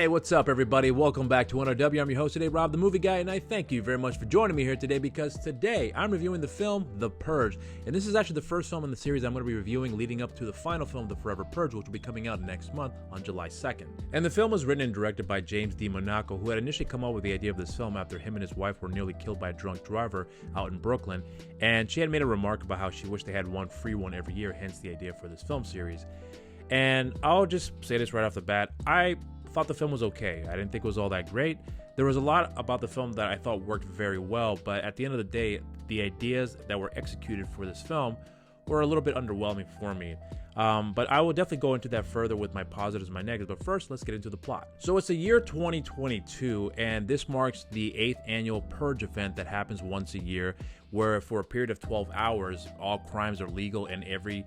Hey, what's up, everybody? Welcome back to NRW. I'm your host today, Rob, the movie guy, and I thank you very much for joining me here today because today I'm reviewing the film The Purge, and this is actually the first film in the series I'm going to be reviewing leading up to the final film, The Forever Purge, which will be coming out next month on July 2nd. And the film was written and directed by James DeMonaco, who had initially come up with the idea of this film after him and his wife were nearly killed by a drunk driver out in Brooklyn, and she had made a remark about how she wished they had one free one every year, hence the idea for this film series. And I'll just say this right off the bat, I thought the film was okay. I didn't think it was all that great. There was a lot about the film that I thought worked very well, but at the end of the day, the ideas that were executed for this film were a little bit underwhelming for me. But I will definitely go into that further with my positives and my negatives. But first, let's get into the plot. So it's the year 2022, and this marks the 8th annual Purge event that happens once a year, where for a period of 12 hours, all crimes are legal and every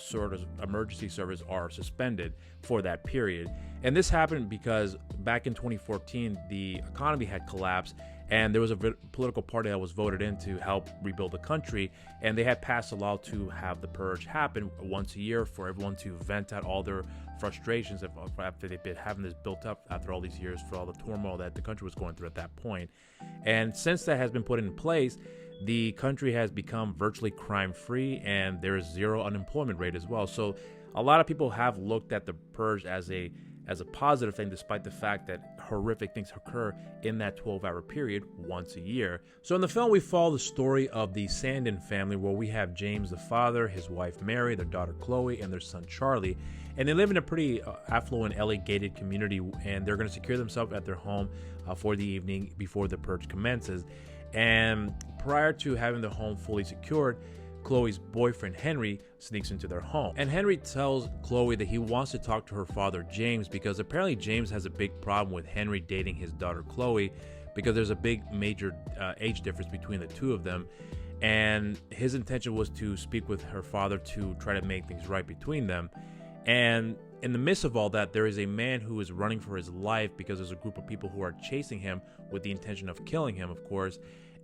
sort of emergency service are suspended for that period. And this happened because back in 2014, the economy had collapsed, and there was a political party that was voted in to help rebuild the country, and they had passed a law to have the purge happen once a year for everyone to vent out all their frustrations after they've been having this built up after all these years for all the turmoil that the country was going through at that point. And since that has been put in place, the country has become virtually crime-free, and there is zero unemployment rate as well. So a lot of people have looked at the purge as a positive thing, despite the fact that horrific things occur in that 12-hour period once a year. So in the film, we follow the story of the Sandin family, where we have James, the father, his wife Mary, their daughter Chloe, and their son Charlie. And they live in a pretty affluent LA gated community, and they're going to secure themselves at their home for the evening before the purge commences. And prior to having the home fully secured, Chloe's boyfriend Henry sneaks into their home, and Henry tells Chloe that he wants to talk to her father James, because apparently James has a big problem with Henry dating his daughter Chloe, because there's a big major age difference between the two of them, and his intention was to speak with her father to try to make things right between them. And in the midst of all that, there is a man who is running for his life because there's a group of people who are chasing him with the intention of killing him, of course.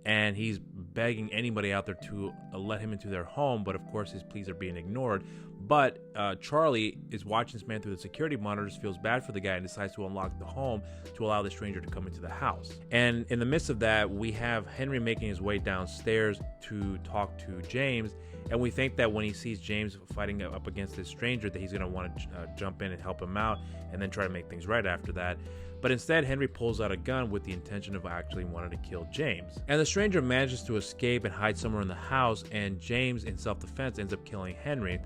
And he's begging anybody out there to let him into their home, but of course his pleas are being ignored. But Charlie is watching this man through the security monitors, feels bad for the guy, and decides to unlock the home to allow the stranger to come into the house. And in the midst of that, we have Henry making his way downstairs to talk to James, and we think that when he sees James fighting up against this stranger, that he's going to want to jump in and help him out and then try to make things right after that. But instead, Henry pulls out a gun with the intention of actually wanting to kill James. And the stranger manages to escape and hide somewhere in the house, and James, in self-defense, ends up killing Henry.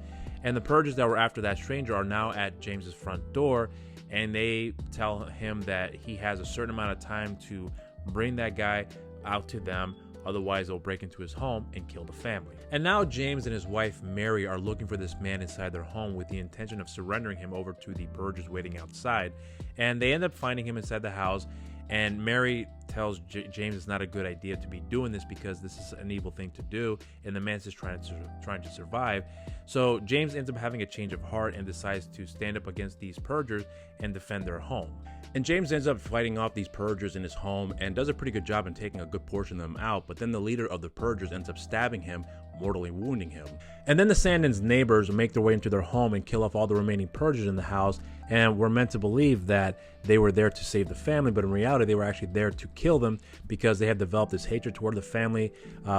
And the purges that were after that stranger are now at James's front door, and they tell him that he has a certain amount of time to bring that guy out to them, otherwise they'll break into his home and kill the family. And now James and his wife Mary are looking for this man inside their home with the intention of surrendering him over to the purgers waiting outside. And they end up finding him inside the house, and Mary tells James it's not a good idea to be doing this because this is an evil thing to do, and the man's just trying to survive. So James ends up having a change of heart and decides to stand up against these purgers and defend their home. And James ends up fighting off these purgers in his home and does a pretty good job in taking a good portion of them out, but then the leader of the purgers ends up stabbing him, mortally wounding him. And then the Sandin's neighbors make their way into their home and kill off all the remaining purgers in the house, and we're meant to believe that they were there to save the family, but in reality they were actually there to kill them because they had developed this hatred toward the family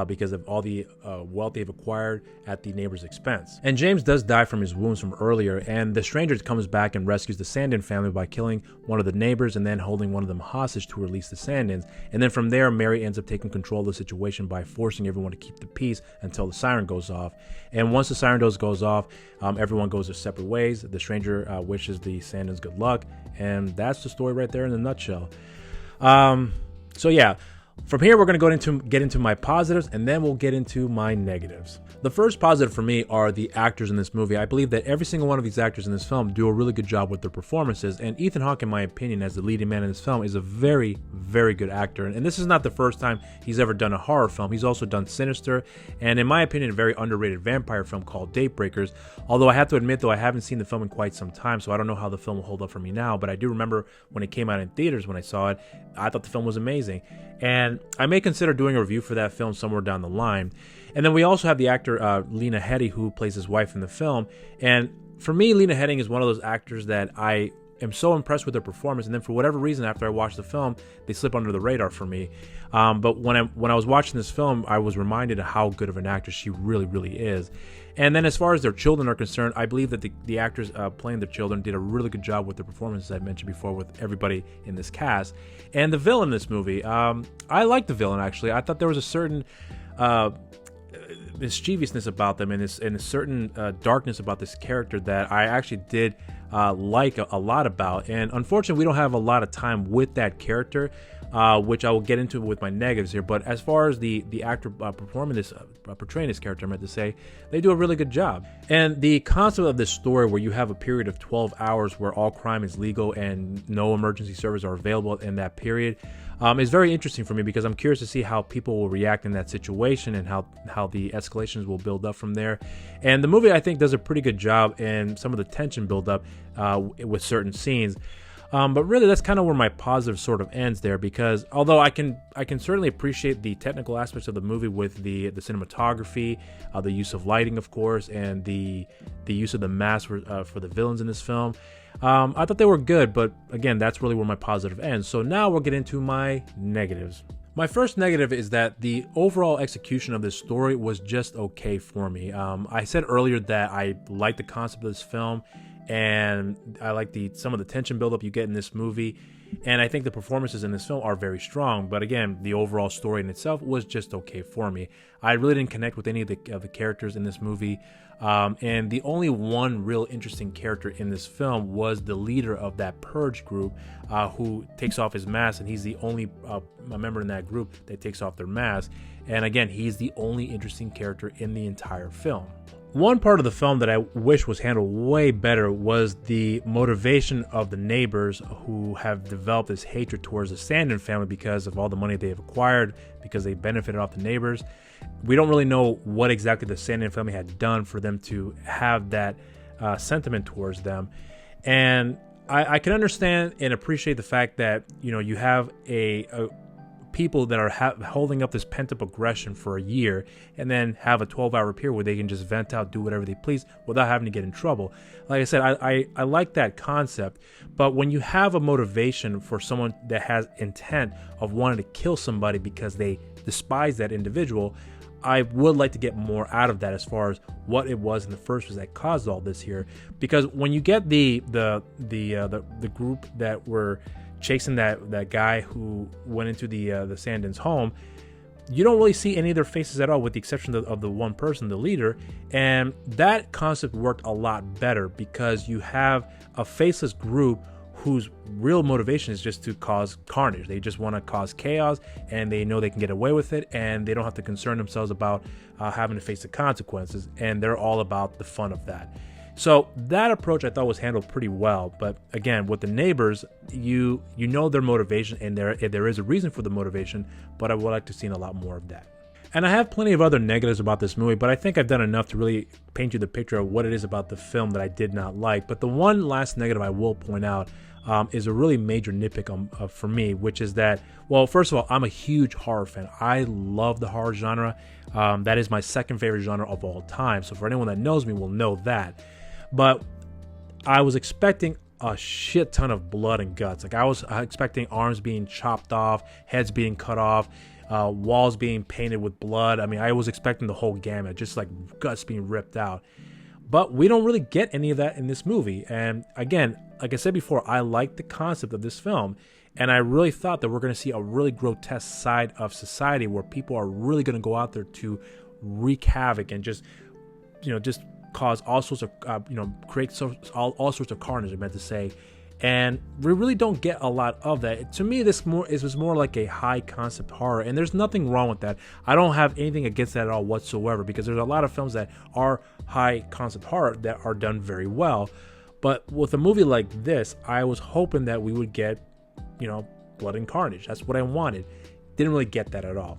because of all the wealth they've acquired at the neighbor's expense. And James does die from his wounds from earlier, and the stranger comes back and rescues the Sandin family by killing one of the neighbors and then holding one of them hostage to release the Sandins. And then from there, Mary ends up taking control of the situation by forcing everyone to keep the peace until the siren goes off. And once the siren goes off, everyone goes their separate ways. The stranger wishes the Sandins good luck, and that's the story right there in a nutshell. So yeah, from here we're going to get into my positives, and then we'll get into my negatives. The first positive for me are the actors in this movie. I believe that every single one of these actors in this film do a really good job with their performances, and Ethan Hawke, in my opinion, as the leading man in this film, is a very, very good actor. And this is not the first time he's ever done a horror film. He's also done Sinister, and in my opinion, a very underrated vampire film called Daybreakers. Although I have to admit, though, I haven't seen the film in quite some time, so I don't know how the film will hold up for me now, but I do remember when it came out in theaters when I saw it, I thought the film was amazing. And I may consider doing a review for that film somewhere down the line. And then we also have the actor Lena Heady, who plays his wife in the film. And for me, Lena Heady is one of those actors that I am so impressed with their performance, and then for whatever reason, after I watched the film, they slip under the radar for me. But when I was watching this film, I was reminded of how good of an actress she really, really is. And then as far as their children are concerned, I believe that the actors playing their children did a really good job with their performances, I mentioned before, with everybody in this cast. And the villain in this movie, I liked the villain, actually. I thought there was a certain mischievousness about them and a certain darkness about this character that I actually did like a lot about. And unfortunately, we don't have a lot of time with that character, which I will get into with my negatives here. But as far as the actor portraying this character, I meant to say, they do a really good job. And the concept of this story, where you have a period of 12 hours where all crime is legal and no emergency services are available in that period, is very interesting for me, because I'm curious to see how people will react in that situation and how the escalations will build up from there. And the movie, I think, does a pretty good job in some of the tension build up with certain scenes. But really, that's kind of where my positive sort of ends there, because although I can certainly appreciate the technical aspects of the movie with the cinematography, the use of lighting, of course, and the use of the mask for the villains in this film, I thought they were good. But again, that's really where my positive ends. So now we'll get into my negatives. My first negative is that the overall execution of this story was just okay for me. I said earlier that I like the concept of this film, and I like some of the tension buildup you get in this movie, and I think the performances in this film are very strong. But again, the overall story in itself was just okay for me. I really didn't connect with any of the characters in this movie, and the only one real interesting character in this film was the leader of that Purge group, who takes off his mask, and he's the only member in that group that takes off their mask. And again, he's the only interesting character in the entire film. One part of the film that I wish was handled way better was the motivation of the neighbors, who have developed this hatred towards the Sandin family because of all the money they have acquired, because they benefited off the neighbors. We don't really know what exactly the Sandin family had done for them to have that sentiment towards them. And I can understand and appreciate the fact that, you have a people that are holding up this pent-up aggression for a year, and then have a 12-hour period where they can just vent out, do whatever they please without having to get in trouble. Like I said, I like that concept, but when you have a motivation for someone that has intent of wanting to kill somebody because they despise that individual, I would like to get more out of that as far as what it was in the first place that caused all this here. Because when you get the group that were chasing that guy who went into the Sandin's home, you don't really see any of their faces at all, with the exception of the one person, the leader. And that concept worked a lot better, because you have a faceless group whose real motivation is just to cause carnage. They just want to cause chaos, and they know they can get away with it, and they don't have to concern themselves about having to face the consequences, and they're all about the fun of that. So that approach I thought was handled pretty well. But again, with the neighbors, you know their motivation, and there is a reason for the motivation, but I would like to see a lot more of that. And I have plenty of other negatives about this movie, but I think I've done enough to really paint you the picture of what it is about the film that I did not like. But the one last negative I will point out is a really major nitpick for me, which is that, well, first of all, I'm a huge horror fan. I love the horror genre. That is my second favorite genre of all time. So for anyone that knows me will know that. But I was expecting a shit ton of blood and guts. Like, I was expecting arms being chopped off, heads being cut off, walls being painted with blood. I mean, I was expecting the whole gamut, just like guts being ripped out. But we don't really get any of that in this movie. And again, like I said before, I like the concept of this film. And I really thought that we're going to see a really grotesque side of society, where people are really going to go out there to wreak havoc and just cause all sorts of, create all sorts of carnage, I meant to say. And we really don't get a lot of that. To me, this was more like a high concept horror, and there's nothing wrong with that. I don't have anything against that at all whatsoever, because there's a lot of films that are high concept horror that are done very well. But with a movie like this, I was hoping that we would get, blood and carnage. That's what I wanted. Didn't really get that at all.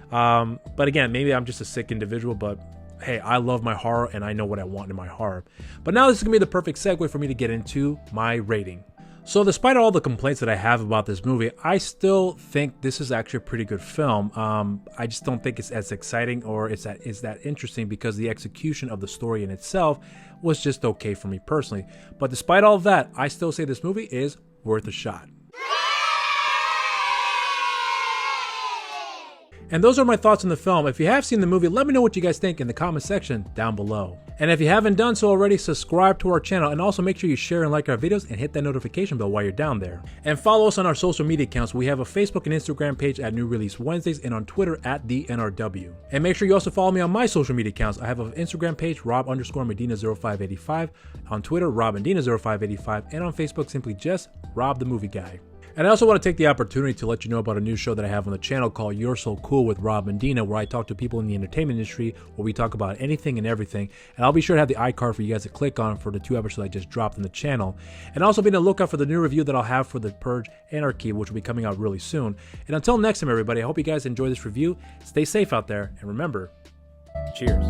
But again, maybe I'm just a sick individual, but hey, I love my horror, and I know what I want in my horror. But now this is going to be the perfect segue for me to get into my rating. So despite all the complaints that I have about this movie, I still think this is actually a pretty good film. I just don't think it's as exciting or it's that interesting because the execution of the story in itself was just okay for me personally. But despite all of that, I still say this movie is worth a shot. And those are my thoughts on the film. If you have seen the movie, let me know what you guys think in the comment section down below. And if you haven't done so already, subscribe to our channel and also make sure you share and like our videos and hit that notification bell while you're down there. And follow us on our social media accounts. We have a Facebook and Instagram page at New Release Wednesdays and on Twitter at TheNRW. And make sure you also follow me on my social media accounts. I have an Instagram page, Rob_Medina0585, on Twitter, RobMedina0585, and on Facebook, simply just Rob the Movie Guy. And I also want to take the opportunity to let you know about a new show that I have on the channel called You're So Cool with Rob Medina, where I talk to people in the entertainment industry, where we talk about anything and everything. And I'll be sure to have the iCard for you guys to click on for the 2 episodes I just dropped on the channel. And also be on the lookout for the new review that I'll have for the Purge Anarchy, which will be coming out really soon. And until next time, everybody, I hope you guys enjoy this review. Stay safe out there, and remember, cheers.